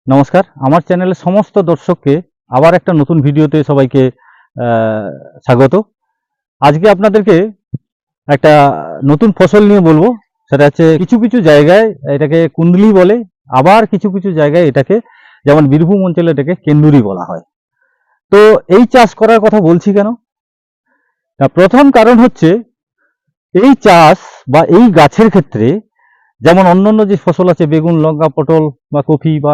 নমস্কার, আমার চ্যানেলের সমস্ত দর্শককে আবার একটা নতুন ভিডিওতে সবাইকে স্বাগত। আজকে আপনাদেরকে একটা নতুন ফসল নিয়ে বলবো। সেটা হচ্ছে কিছু কিছু জায়গায় এটাকে কুন্দলি বলে, আবার কিছু কিছু জায়গায় এটাকে, যেমন বীরভূম অঞ্চলে এটাকে কেন্দুরি বলা হয়। তো এই চাষ করার কথা বলছি কেন? তা প্রথম কারণ হচ্ছে এই চাষ বা এই গাছের ক্ষেত্রে, যেমন অন্যান্য যে ফসল আছে বেগুন, লঙ্কা, পটল বা কফি বা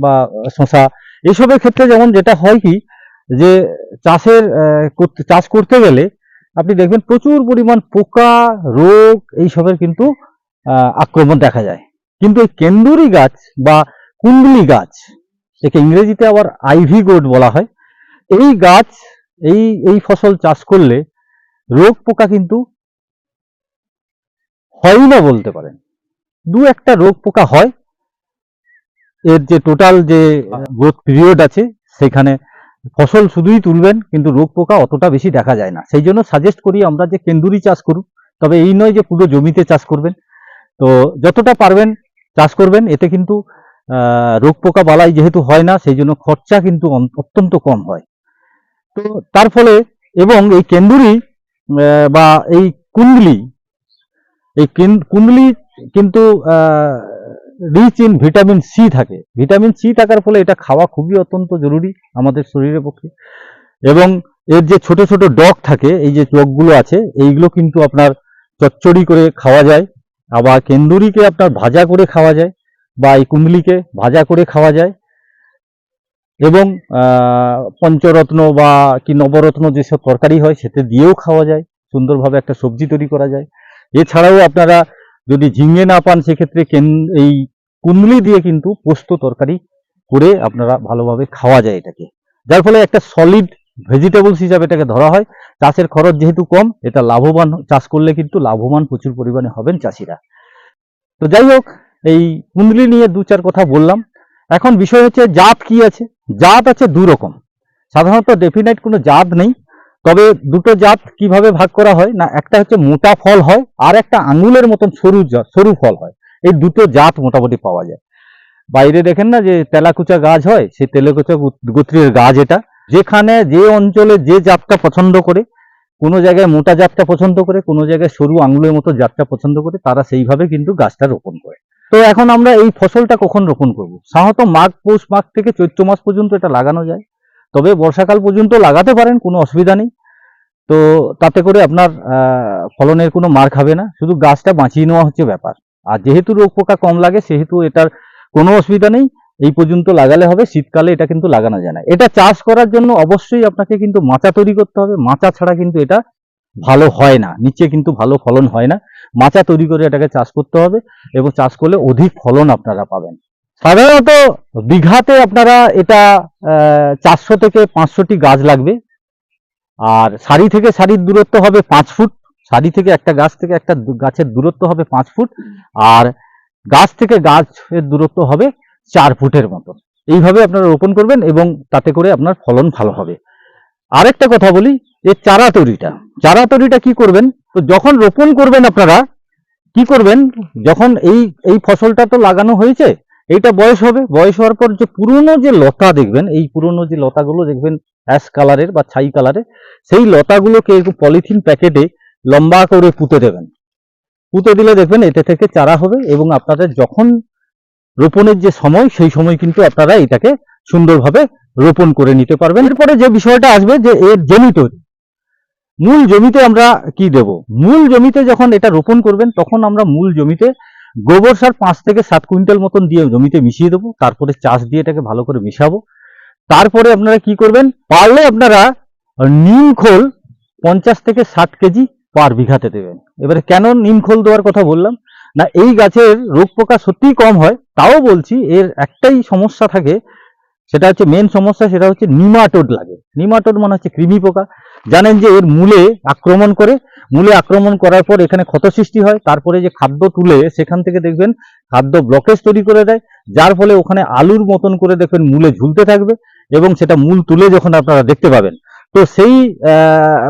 বা শশা, এইসবের ক্ষেত্রে যেমন যেটা হয় কি, যে চাষ করতে গেলে আপনি দেখবেন প্রচুর পরিমাণ পোকা, রোগ এইসবের কিন্তু আক্রমণ দেখা যায়। কিন্তু এই কেন্দুরি গাছ বা কুন্দলি গাছ, একে ইংরেজিতে আবার আইভি গোর্ড বলা হয়, এই গাছ, এই এই ফসল চাষ করলে রোগ পোকা কিন্তু হয়ই না বলতে পারেন। দু একটা রোগ পোকা হয়, এর যে টোটাল যে গ্রোথ পিরিয়ড আছে সেখানে ফসল শুধুই তুলবেন, কিন্তু রোগ পোকা অতটা বেশি দেখা যায় না। সেই জন্য সাজেস্ট করি আমরা যে কেন্দুরি চাষ করুন, তবে এই নয় যে পুরো জমিতে চাষ করবেন। তো যতটা পারবেন চাষ করবেন, এতে কিন্তু রোগ পোকা বালাই যেহেতু হয় না, সেই জন্য খরচা কিন্তু অত্যন্ত কম হয়। তো তার ফলে, এবং এই কেন্দুরি বা এই কুন্দলি, এই কুন্দলি কিন্তু রিচ ইন ভিটামিন সি থাকে। ভিটামিন সি থাকার ফলে এটা খাওয়া খুবই অত্যন্ত জরুরি আমাদের শরীরের পক্ষে। এবং এর যে ছোট ছোট ডগ থাকে, এই যে ডগগুলো আছে, এইগুলো কিন্তু আপনার চচ্চড়ি করে খাওয়া যায়, আবার কেন্দুরিকে আপনার ভাজা করে খাওয়া যায়, বা এই কুন্দলিকে ভাজা করে খাওয়া যায়। এবং পঞ্চরত্ন বা কি নবরত্ন যেসব তরকারি হয় সেটা দিয়েও খাওয়া যায়, সুন্দরভাবে একটা সবজি তৈরি করা যায়। এছাড়াও আপনারা যদি ঝিঙে না পান, সেক্ষেত্রে এই কুন্দলি দিয়ে কিন্তু পোস্ত তরকারি করে আপনারা ভালোভাবে খাওয়া যায় এটাকে, যার ফলে একটা সলিড ভেজিটেবলস হিসাবে এটাকে ধরা হয়। চাষের খরচ যেহেতু কম, এটা লাভবান, চাষ করলে কিন্তু লাভবান প্রচুর পরিমাণে হবেন চাষিরা। তো যাই হোক, এই কুন্দলি নিয়ে দু চার কথা বললাম। এখন বিষয় হচ্ছে জাত কি আছে। জাত আছে দু রকম, সাধারণত ডেফিনাইট কোনো জাত নেই। তবে দুটো জাত কিভাবে ভাগ করা হয় না, একটা হচ্ছে মোটা ফল হয়, আর একটা আঙুলের মতন সরু সরু ফল হয়। এই দুটো জাত মোটামুটি পাওয়া যায়। বাইরে দেখেন না যে তেলাকুচা গাছ হয়, সেই তেলাকুচা গোত্রের গাছ এটা। যেখানে যে অঞ্চলে যে জাতটা পছন্দ করে, কোনো জায়গায় মোটা জাতটা পছন্দ করে, কোনো জায়গায় সরু আঙুলের মতো জাতটা পছন্দ করে, তারা সেইভাবে কিন্তু গাছটা রোপণ করে। তো এখন আমরা এই ফসলটা কখন রোপণ করব? সাধারণত পৌষ মাঘ থেকে চৈত্র মাস পর্যন্ত এটা লাগানো যায়। তবে বর্ষাকাল পর্যন্ত লাগাতে পারেন, কোনো অসুবিধা নেই। তো তাতে করে আপনার ফলনের কোনো মার খাবে না, শুধু গাছটা বাঁচিয়ে নেওয়া হচ্ছে ব্যাপার। আর যেহেতু রোগ পোকা কম লাগে, সেহেতু এটার কোনো অসুবিধা নেই। এই পর্যন্ত লাগালে হবে, শীতকালে এটা কিন্তু লাগানো যায় না। এটা চাষ করার জন্য অবশ্যই আপনাকে কিন্তু মাচা তৈরি করতে হবে। মাচা ছাড়া কিন্তু এটা ভালো হয় না, নিচে কিন্তু ভালো ফলন হয় না। মাচা তৈরি করে এটাকে চাষ করতে হবে, এবং চাষ করলে অধিক ফলন আপনারা পাবেন। সাধারণত বিঘাতে আপনারা এটা 400 থেকে 500টি গাছ লাগবে। আর সারি থেকে সারির দূরত্ব হবে 5 ফুট। সারি থেকে একটা গাছ থেকে একটা গাছের দূরত্ব হবে 5 ফুট। আর গাছ থেকে গাছের দূরত্ব হবে 4 ফুটের মতো। এইভাবে আপনারা রোপণ করবেন, এবং তাতে করে আপনার ফলন ভালো হবে। আরেকটা কথা বলি, এর চারা তৈরিটা কি করবেন? তো যখন রোপণ করবেন আপনারা কি করবেন, যখন এই ফসলটা তো লাগানো হয়েছে, এইটা বয়স হবে, বয়স হওয়ার পর যে পুরনো যে লতা দেখবেন, এই পুরনো যে লতাগুলো দেখবেন অ্যাশ কালারের বা ছাই কালারের, সেই লতাগুলোকে একটু পলিথিন প্যাকেটে লম্বা করে পুঁতে দেবেন। পুঁতে দিলে দেখবেন এতে থেকে চারা হবে, এবং আপনাদের যখন রোপণের যে সময়, সেই সময় কিন্তু আপনারা এটাকে সুন্দরভাবে রোপণ করে নিতে পারবেন। এরপরে যে বিষয়টা আসবে, যে এর জমি তৈরি। মূল জমিতে আমরা কি দেব? মূল জমিতে যখন এটা রোপণ করবেন, তখন আমরা মূল জমিতে গোবর সার 5 থেকে 7 কুইন্টাল মতন দিয়ে জমিতে মিশিয়ে দেবো। তারপরে চাষ দিয়ে এটাকে ভালো করে মিশাবো। তারপরে আপনারা কি করবেন, পারলে আপনারা নিম খোল 50 থেকে 60 কেজি পার বিঘাতে দেবেন। এবারে কেন নিম খোল দেওয়ার কথা বললাম না, এই গাছের রোগ পোকা সত্যিই কম হয়, তাও বলছি এর একটাই সমস্যা থাকে, সেটা হচ্ছে মেন সমস্যা, সেটা হচ্ছে নিমাটোড লাগে। নিমাটোড মানে হচ্ছে কৃমি পোকা। জানেন যে এর মূলে আক্রমণ করে, মূলে আক্রমণ করার পর এখানে ক্ষত সৃষ্টি হয়। তারপরে যে খাদ্য তুলে সেখান থেকে দেখবেন খাদ্য ব্লকেজ তৈরি করে দেয়, যার ফলে ওখানে আলুর মতন করে দেখবেন মূলে ঝুলতে থাকবে, এবং সেটা মূল তুলে যখন আপনারা দেখতে পাবেন, তো সেই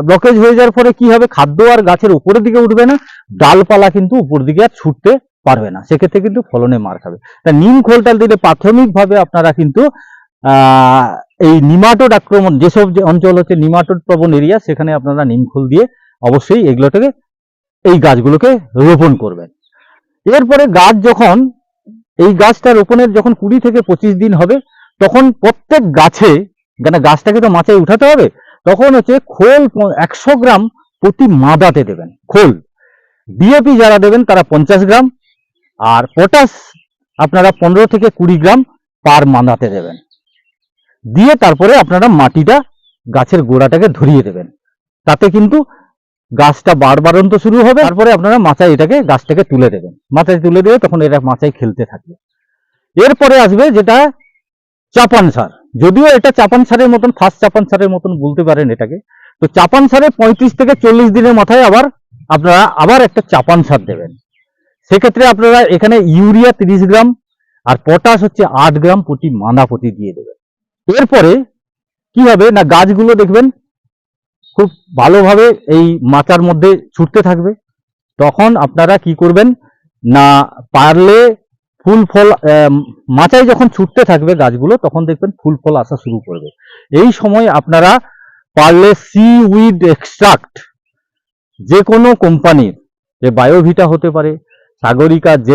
ব্লকেজ হয়ে যাওয়ার পরে কি হবে, খাদ্য আর গাছের উপরের দিকে উঠবে না, ডালপালা কিন্তু উপর দিকে আর ছুটতে পারবে না, সেক্ষেত্রে কিন্তু ফলনে মার খাবে। তা নিম খোলটা দিলে প্রাথমিকভাবে আপনারা কিন্তু এই নিমাটোড আক্রমণ, যেসব যে অঞ্চল হচ্ছে নিমাটোড প্রবণ এরিয়া, সেখানে আপনারা নিম খোল দিয়ে অবশ্যই এগুলোটাকে, এই গাছগুলোকে রোপণ করবেন। এরপরে গাছ যখন, এই গাছটা রোপণের যখন 20 থেকে 25 দিন হবে, তখন প্রত্যেক গাছে, কেন গাছটাকে তো মাচায় উঠাতে হবে, তখন হচ্ছে খোল 100 গ্রাম প্রতি মাদাতে দেবেন খোল। ডিএপি যারা দেবেন তারা 50 গ্রাম, আর পটাশ আপনারা 15 থেকে 20 গ্রাম পার মাদাতে দেবেন। দিয়ে তারপরে আপনারা মাটিটা গাছের গোড়াটাকে ধরিয়ে দেবেন। তাতে কিন্তু গাছটা বাড়ন্ত শুরু হবে। তারপরে আপনারা মাচায় এটাকে, গাছটাকে তুলে দেবেন। মাচায় তুলে দিয়ে তখন এরা মাচায় খেলতে থাকবে। এরপরে আসবে যেটা চাপান সার। যদিও এটা চাপান সারের মতন, ফার্স্ট চাপান সারের মতন বলতে পারেন এটাকে। তো চাপান সারে 35 থেকে 40 দিনের মাথায় আপনারা আবার একটা চাপান সার দেবেন। সেক্ষেত্রে আপনারা এখানে ইউরিয়া 30 গ্রাম আর পটাশ হচ্ছে 8 গ্রাম প্রতি মাদা প্রতি দিয়ে দেবেন। এরপরে কি হবে না, গাছগুলো দেখবেন খুব ভালোভাবে এই মাচার মধ্যে ছুটতে থাকবে। তখন আপনারা কি করবেন না, পারলে ফুল ফল, মাচায় যখন ছুটতে থাকবে গাছগুলো, তখন দেখবেন ফুল ফল আসা শুরু করবে। এই সময় আপনারা পারলে সি উইড এক্সট্রাক্ট, যে কোনো কোম্পানির, যে বায়োভিটা হতে পারে, সাগরিকা Z++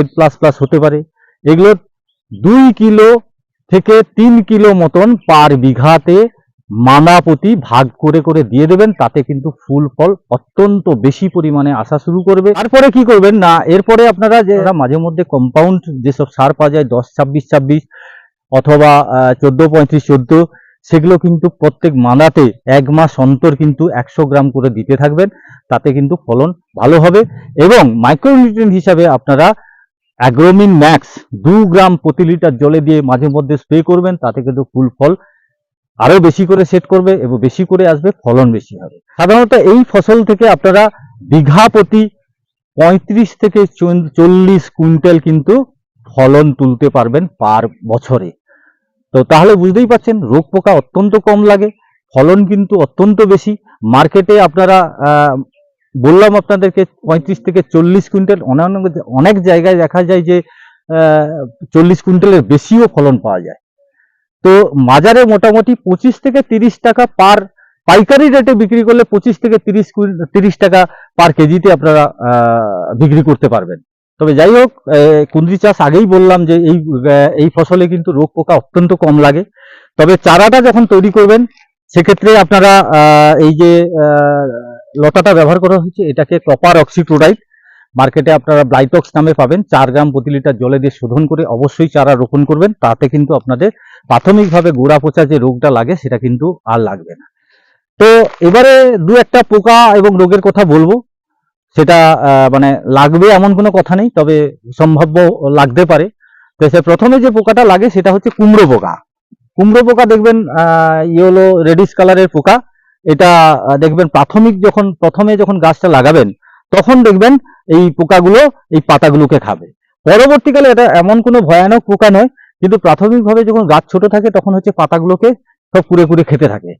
হতে পারে, এগুলো 2 কিলো থেকে 3 কিলো মতন পার বিঘাতে মানা প্রতি ভাগ করে করে দিয়ে দেবেন। তাতে কিন্তু ফুল ফল অত্যন্ত বেশি পরিমাণে আসা শুরু করবে। তারপরে কি করবেন না, এরপরে আপনারা যে মাঝে মধ্যে কম্পাউন্ড যেসব সার পাওয়া যায় 10-26-26 অথবা 14-35-14, সেগুলো কিন্তু প্রত্যেক মাদাতে 1 মাস অন্তর কিন্তু 100 গ্রাম করে দিতে থাকবেন। তাতে কিন্তু ফলন ভালো হবে। এবং মাইক্রোনিউট্রিয়েন্ট হিসাবে আপনারা অ্যাগ্রোমিন ম্যাক্স 2 গ্রাম প্রতি লিটার জলে দিয়ে মাঝে মধ্যে স্প্রে করবেন। তাতে কিন্তু ফুল ফল আরো বেশি করে সেট করবে এবং বেশি করে আসবে, ফলন বেশি হবে। সাধারণত এই ফসল থেকে আপনারা বিঘা প্রতি 35 থেকে 40 কুইন্টাল কিন্তু ফলন তুলতে পারবেন পার বছরে। তো তাহলে বুঝতেই পারছেন, রোগ পোকা অত্যন্ত কম লাগে, ফলন কিন্তু অত্যন্ত বেশি। মার্কেটে আপনারা বললাম আপনাদেরকে 35 থেকে 40 কুইন্টাল, অনেক জায়গায় দেখা যায় যে 40 কুইন্টালের বেশিও ফলন পাওয়া যায়। তো বাজারে মোটামুটি 25 থেকে 30 টাকা পার, পাইকারি রেটে বিক্রি করলে 25 থেকে 30 টাকা পার কেজিতে আপনারা বিক্রি করতে পারবেন। তবে যাই হোক, কুঁদরি চাষ আগেই বললাম যে এই ফসলে কিন্তু রোগ পোকা অত্যন্ত কম লাগে। তবে চারাটা যখন তৈরি করবেন, সেক্ষেত্রে আপনারা এই যে লতাটা ব্যবহার করা হচ্ছে, এটাকে কপার অক্সিক্লোরাইড, মার্কেটে আপনারা ব্লাইটক্স নামে পাবেন, 4 গ্রাম প্রতি লিটার জলে দিয়ে শোধন করে অবশ্যই চারা রোপণ করবেন। তাতে কিন্তু আপনাদের প্রাথমিকভাবে গোড়া পচা যে রোগটা লাগে সেটা কিন্তু আর লাগবে না। তো এবারে 2-1টা পোকা এবং রোগের কথা বলবো। সেটা মানে লাগবে এমন কোনো কথা নেই, তবে সম্ভাব্য লাগতে পারে। তো সে প্রথমে যে পোকাটা লাগে সেটা হচ্ছে কুমড়ো পোকা। কুমড়ো পোকা দেখবেন ইয়েলো রেডিশ কালারের পোকা। এটা দেখবেন প্রথমে যখন গাছটা লাগাবেন, তখন দেখবেন এই পোকাগুলো এই পাতাগুলোকে খাবে। পরবর্তীকালে এটা এমন কোনো ভয়ানক পোকা নয়, কিন্তু প্রাথমিকভাবে যখন গাছ ছোট থাকে তখন হচ্ছে পাতাগুলোকে সব কুড়ে কুড়ে খেতে থাকে।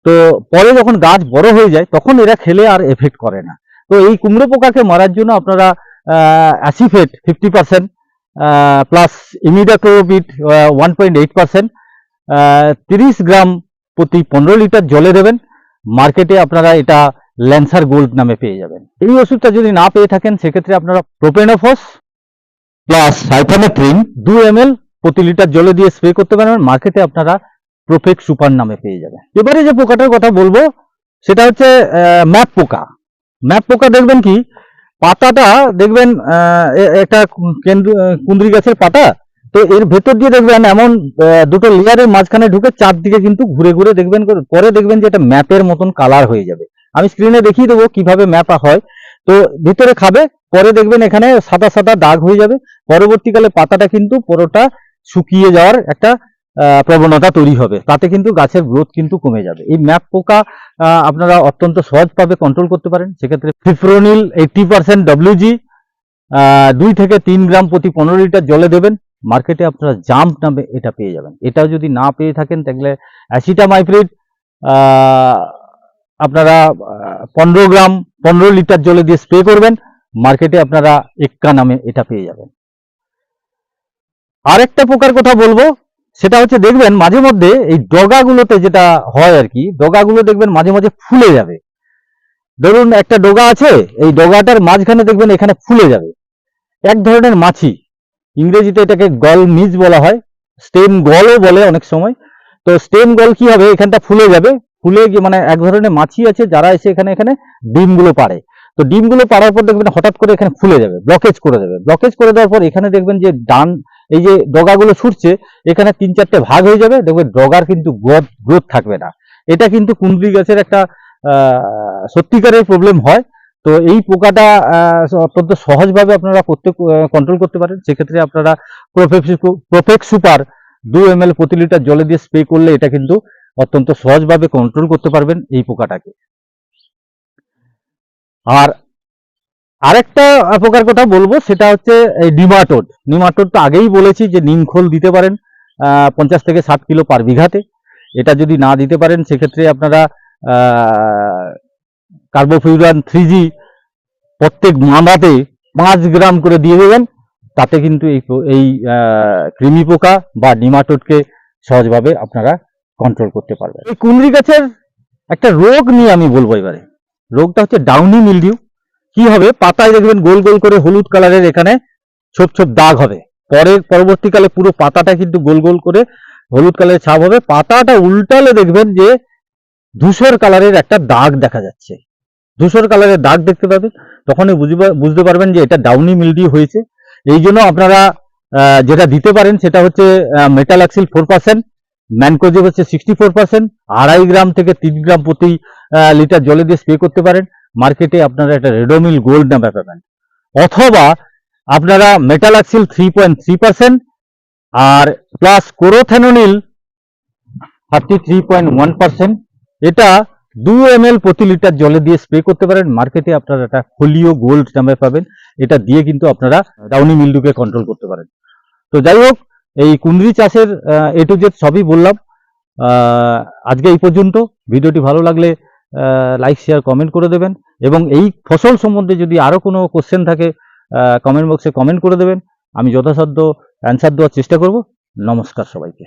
তো পরে যখন গাছ বড় হয়ে যায় তখন এরা খেলে আর এফেক্ট করে না। তো এই কুমড়ো পোকাকে মারার জন্য আপনারা অ্যাসিফেট 50% প্লাস ইমিডাক্লোপিড 1.8%, 30 গ্রাম প্রতি 15 লিটার জলে দেবেন। মার্কেটে আপনারা এটা ল্যান্সার গোল্ড নামে পেয়ে যাবেন। এই ওষুধটা যদি না পেয়ে থাকেন, সেক্ষেত্রে আপনারা প্রোপেনোফস প্লাস সাইফামেথ্রিন 2 ml প্রতি লিটার জলে দিয়ে স্প্রে করতে পারবেন। মার্কেটে আপনারা প্রোফেক্ট সুপার নামে পেয়ে যাবেন। এবারে যে পোকাটার কথা বলবো সেটা হচ্ছে ম্যাপ পোকা। ম্যাপ পোকা দেখবেন কি, পাতাটা দেখবেন একটা কুঁদরি গাছের পাতা, তো এর ভেতর দিয়ে দেখবেন এমন দুটো লেয়ারের মাঝখানে ঢুকে চারদিকে কিন্তু ঘুরে ঘুরে দেখবেন, পরে দেখবেন যে এটা ম্যাপের মতন কালার হয়ে যাবে। আমি স্ক্রিনে দেখিয়ে দেবো কিভাবে ম্যাপ হয়। তো ভিতরে খাবে, পরে দেখবেন এখানে সাদা সাদা দাগ হয়ে যাবে। পরবর্তীকালে পাতাটা কিন্তু পুরোটা শুকিয়ে যাওয়ার একটা প্রবণতা তৈরি হবে। তাতে কিন্তু গাছের গ্রোথ কিন্তু কমে যাবে। এই ম্যাপ পোকা আপনারা অত্যন্ত সহজভাবে কন্ট্রোল করতে পারেন। সেক্ষেত্রে ফিপ্রোনিল 80% WG 2 থেকে 3 গ্রাম প্রতি 15 লিটার জলে দেবেন। মার্কেটে আপনারা জাম্প নামে এটা পেয়ে যাবেন। এটাও যদি না পেয়ে থাকেন তাহলে অ্যাসিটামাইপ্রিড আপনারা 15 গ্রাম 15 লিটার জলে দিয়ে স্প্রে করবেন। মার্কেটে আপনারা এক্কা নামে এটা পেয়ে যাবেন। আরেকটা পোকার কথা বলবো, সেটা হচ্ছে দেখবেন মাঝে মধ্যে এই ডগাগুলোতে যেটা হয় আর কি, ডগাগুলো দেখবেন মাঝে মাঝে ফুলে যাবে। ধরুন একটা ডগা আছে, এই ডগাটার মাঝখানে দেখবেন এখানে ফুলে যাবে। এক ধরনের মাছি, ইংরেজিতে এটাকে গল মিজ বলা হয়, স্টেম গলও বলে অনেক সময়। তো স্টেম গল কি হবে, এখানটা ফুলে যাবে, ফুলে গিয়ে মানে এক ধরনের মাছি আছে যারা এসে এখানে এখানে ডিমগুলো পাড়ে। তো ডিমগুলো পাড়ার পর দেখবেন হঠাৎ করে এখানে ফুলে যাবে, ব্লকেজ করে দেবে। ব্লকেজ করে দেওয়ার পর এখানে দেখবেন যে ডান এই যে ডগাগুলো ছুটছে, এখানে 3-4টে ভাগ হয়ে যাবে, দেখবেন ডগার কিন্তু গ্রোথ থাকবে না। এটা কিন্তু কুঁদরি গাছের একটা সত্যিকারের প্রবলেম হয়। তো এই পোকাটা অত্যন্ত সহজভাবে আপনারা কন্ট্রোল করতে পারেন। সেক্ষেত্রে আপনারা প্রোফেক্স সুপার 2 ml প্রতি লিটার জলে দিয়ে স্প্রে করলে এটা কিন্তু অত্যন্ত সহজভাবে কন্ট্রোল করতে পারবেন এই পোকাটাকে। আর আরেকটা পোকার কথা বলবো, সেটা হচ্ছে এই নিমাটোড। নিমাটোড তো আগেই বলেছি যে নিমখোল দিতে পারেন 50 থেকে 60 কিলো পার বিঘাতে। এটা যদি না দিতে পারেন সেক্ষেত্রে আপনারা কার্বোফিউরান 3G প্রত্যেক মাদাতে 5 গ্রাম করে দিয়ে দেবেন। তাতে কিন্তু এই কৃমি পোকা বা নিমাটোডকে সহজভাবে আপনারা কন্ট্রোল করতে পারবেন। এই কুঁদরি গাছের একটা রোগ নিয়ে আমি বলবো এবারে। রোগটা হচ্ছে ডাউনি মিলডিউ। কি হবে, পাতায় দেখবেন গোল গোল করে হলুদ কালারের এখানে ছোপ ছোপ দাগ হবে। পরবর্তীকালে পুরো পাতাটা কিন্তু গোল গোল করে হলুদ কালারের ছাপ হবে। পাতাটা উল্টালে দেখবেন যে ধূসর কালারের একটা দাগ দেখা যাচ্ছে। ধূসর কালারের দাগ দেখতে পাবেন, তখনই বুঝতে পারবেন যে এটা ডাউনি মিলডিউ হয়েছে। এই জন্য আপনারা যেটা দিতে পারেন সেটা হচ্ছে মেটালাক্সিল 4%, ম্যানকোজেব হচ্ছে 64%, 2.5 গ্রাম থেকে 3 গ্রাম প্রতি লিটার জলে দিয়ে স্প্রে করতে পারেন। মার্কেটে আপনারা একটা রেডোমিল গোল্ড নামে পাবেন, অথবা আপনারা মেটালাক্সিল 3.3% আর প্লাস কোরোথেনোনিল 33.1%, এটা 2 ml প্রতি লিটার জলে দিয়ে স্প্রে করতে পারেন। মার্কেটে আপনারা একটা ফোলিও গোল্ড নামে পাবেন। এটা দিয়ে কিন্তু আপনারা ডাউনি মিলডিউকে কন্ট্রোল করতে পারেন। তো যাই হোক, এই কুঁদরি চাষের A to Z সবই বললাম। আজকে এই পর্যন্ত। ভিডিওটি ভালো লাগলে লাইক শেয়ার কমেন্ট করে দেবেন, এবং এই ফসল সম্বন্ধে যদি আরো কোনো কোশ্চেন থাকে কমেন্ট বক্সে কমেন্ট করে দেবেন। আমি যথাসাধ্য অ্যান্সার দেওয়ার চেষ্টা করব। নমস্কার সবাইকে।